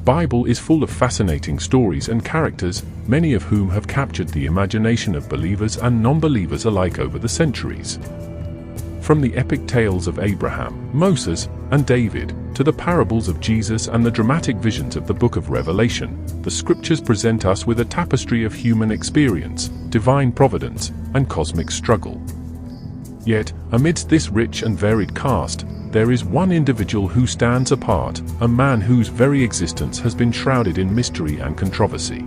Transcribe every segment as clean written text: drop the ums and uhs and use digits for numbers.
Bible is full of fascinating stories and characters, many of whom have captured the imagination of believers and non-believers alike over the centuries. From the epic tales of Abraham, Moses, and David, to the parables of Jesus and the dramatic visions of the Book of Revelation, the Scriptures present us with a tapestry of human experience, divine providence, and cosmic struggle. Yet, amidst this rich and varied cast, there is one individual who stands apart, a man whose very existence has been shrouded in mystery and controversy.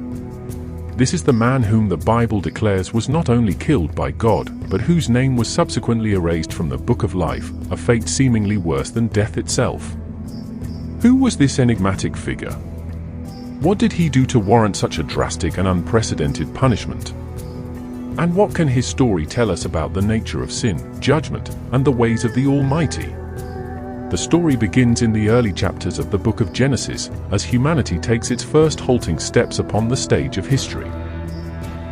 This is the man whom the Bible declares was not only killed by God, but whose name was subsequently erased from the Book of Life, a fate seemingly worse than death itself. Who was this enigmatic figure? What did he do to warrant such a drastic and unprecedented punishment? And what can his story tell us about the nature of sin, judgment, and the ways of the Almighty? The story begins in the early chapters of the book of Genesis, as humanity takes its first halting steps upon the stage of history.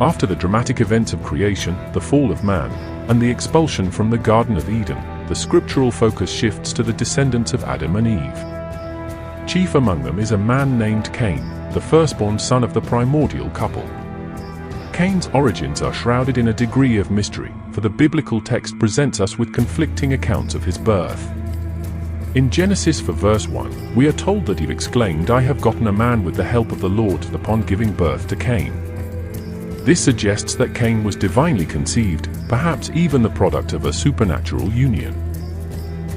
After the dramatic events of creation, the fall of man, and the expulsion from the Garden of Eden, the scriptural focus shifts to the descendants of Adam and Eve. Chief among them is a man named Cain, the firstborn son of the primordial couple. Cain's origins are shrouded in a degree of mystery, for the biblical text presents us with conflicting accounts of his birth. In Genesis 4 verse 1, we are told that Eve exclaimed, "I have gotten a man with the help of the Lord," upon giving birth to Cain. This suggests that Cain was divinely conceived, perhaps even the product of a supernatural union.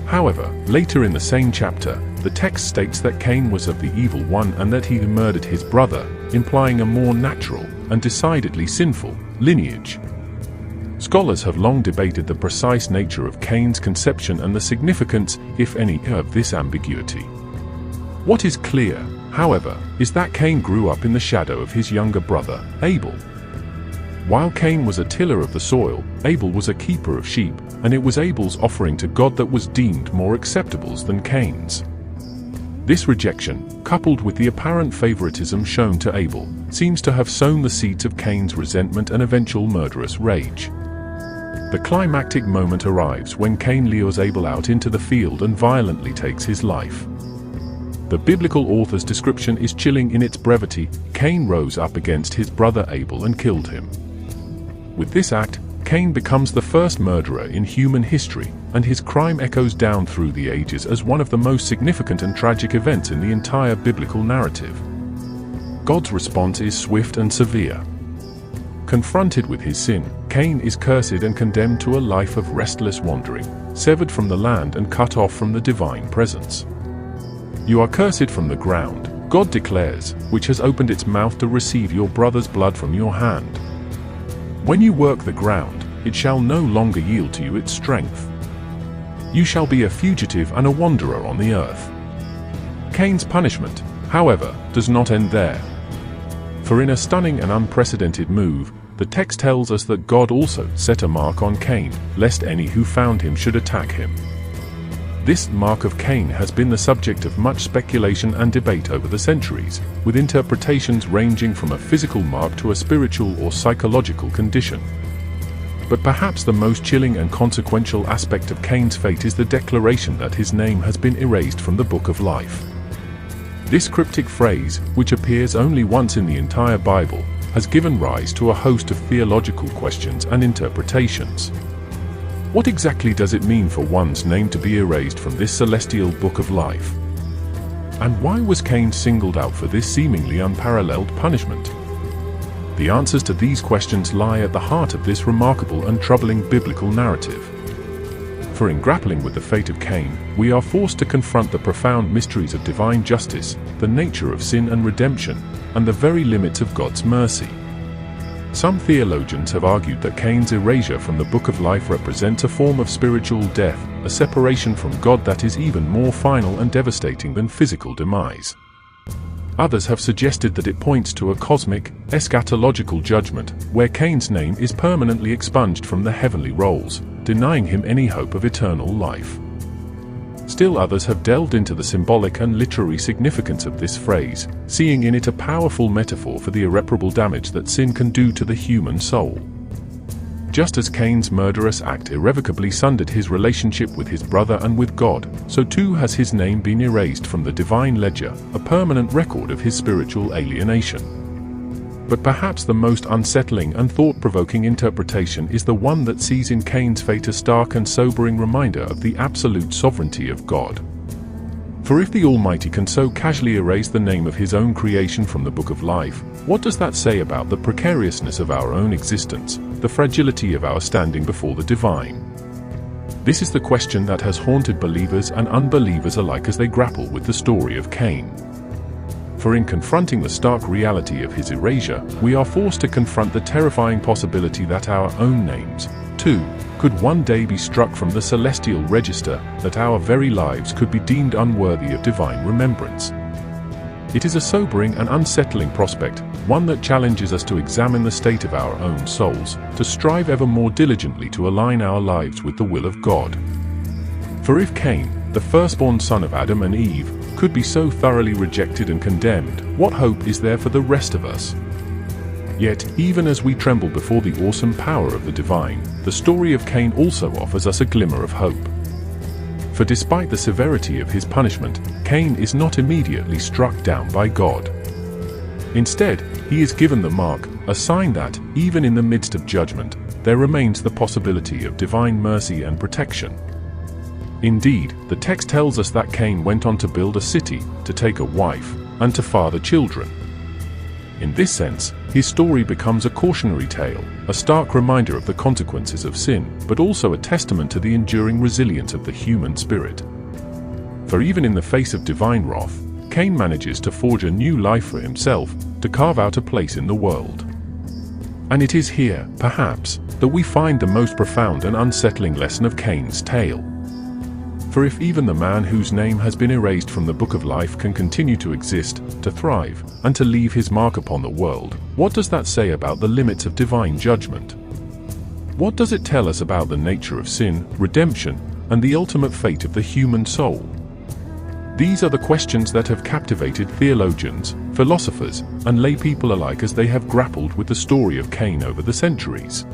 However, later in the same chapter, the text states that Cain was of the evil one and that he murdered his brother, implying a more natural, and decidedly sinful, lineage. Scholars have long debated the precise nature of Cain's conception and the significance, if any, of this ambiguity. What is clear, however, is that Cain grew up in the shadow of his younger brother, Abel. While Cain was a tiller of the soil, Abel was a keeper of sheep, and it was Abel's offering to God that was deemed more acceptable than Cain's. This rejection, coupled with the apparent favoritism shown to Abel, seems to have sown the seeds of Cain's resentment and eventual murderous rage. The climactic moment arrives when Cain lures Abel out into the field and violently takes his life. The biblical author's description is chilling in its brevity. Cain rose up against his brother Abel and killed him. With this act, Cain becomes the first murderer in human history, and his crime echoes down through the ages as one of the most significant and tragic events in the entire biblical narrative. God's response is swift and severe. Confronted with his sin, Cain is cursed and condemned to a life of restless wandering, severed from the land and cut off from the divine presence. "You are cursed from the ground," God declares, "which has opened its mouth to receive your brother's blood from your hand. When you work the ground, it shall no longer yield to you its strength. You shall be a fugitive and a wanderer on the earth." Cain's punishment, however, does not end there. For in a stunning and unprecedented move, the text tells us that God also set a mark on Cain, lest any who found him should attack him. This mark of Cain has been the subject of much speculation and debate over the centuries, with interpretations ranging from a physical mark to a spiritual or psychological condition. But perhaps the most chilling and consequential aspect of Cain's fate is the declaration that his name has been erased from the Book of Life. This cryptic phrase, which appears only once in the entire Bible, has given rise to a host of theological questions and interpretations. What exactly does it mean for one's name to be erased from this celestial Book of Life? And why was Cain singled out for this seemingly unparalleled punishment? The answers to these questions lie at the heart of this remarkable and troubling biblical narrative. For in grappling with the fate of Cain, we are forced to confront the profound mysteries of divine justice, the nature of sin and redemption, and the very limits of God's mercy. Some theologians have argued that Cain's erasure from the Book of Life represents a form of spiritual death, a separation from God that is even more final and devastating than physical demise. Others have suggested that it points to a cosmic, eschatological judgment, where Cain's name is permanently expunged from the heavenly rolls, denying him any hope of eternal life. Still others have delved into the symbolic and literary significance of this phrase, seeing in it a powerful metaphor for the irreparable damage that sin can do to the human soul. Just as Cain's murderous act irrevocably sundered his relationship with his brother and with God, so too has his name been erased from the divine ledger, a permanent record of his spiritual alienation. But perhaps the most unsettling and thought-provoking interpretation is the one that sees in Cain's fate a stark and sobering reminder of the absolute sovereignty of God. For if the Almighty can so casually erase the name of His own creation from the book of life, what does that say about the precariousness of our own existence, the fragility of our standing before the divine? This is the question that has haunted believers and unbelievers alike as they grapple with the story of Cain. For in confronting the stark reality of his erasure, we are forced to confront the terrifying possibility that our own names, too, could one day be struck from the celestial register, that our very lives could be deemed unworthy of divine remembrance. It is a sobering and unsettling prospect, one that challenges us to examine the state of our own souls, to strive ever more diligently to align our lives with the will of God. For if Cain, the firstborn son of Adam and Eve, could be so thoroughly rejected and condemned, what hope is there for the rest of us? Yet, even as we tremble before the awesome power of the divine, the story of Cain also offers us a glimmer of hope. For despite the severity of his punishment, Cain is not immediately struck down by God. Instead, he is given the mark, a sign that, even in the midst of judgment, there remains the possibility of divine mercy and protection. Indeed, the text tells us that Cain went on to build a city, to take a wife, and to father children. In this sense, his story becomes a cautionary tale, a stark reminder of the consequences of sin, but also a testament to the enduring resilience of the human spirit. For even in the face of divine wrath, Cain manages to forge a new life for himself, to carve out a place in the world. And it is here, perhaps, that we find the most profound and unsettling lesson of Cain's tale. For if even the man whose name has been erased from the book of life can continue to exist, to thrive, and to leave his mark upon the world, what does that say about the limits of divine judgment? What does it tell us about the nature of sin, redemption, and the ultimate fate of the human soul? These are the questions that have captivated theologians, philosophers, and lay people alike as they have grappled with the story of Cain over the centuries.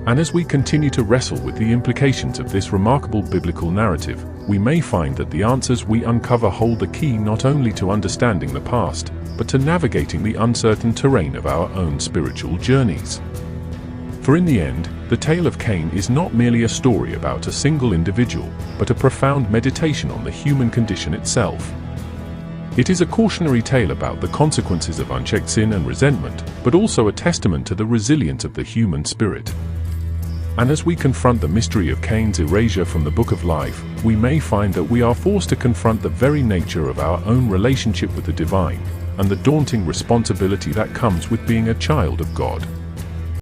And as we continue to wrestle with the implications of this remarkable biblical narrative, we may find that the answers we uncover hold the key not only to understanding the past, but to navigating the uncertain terrain of our own spiritual journeys. For in the end, the tale of Cain is not merely a story about a single individual, but a profound meditation on the human condition itself. It is a cautionary tale about the consequences of unchecked sin and resentment, but also a testament to the resilience of the human spirit. And as we confront the mystery of Cain's erasure from the book of life, we may find that we are forced to confront the very nature of our own relationship with the divine, and the daunting responsibility that comes with being a child of God.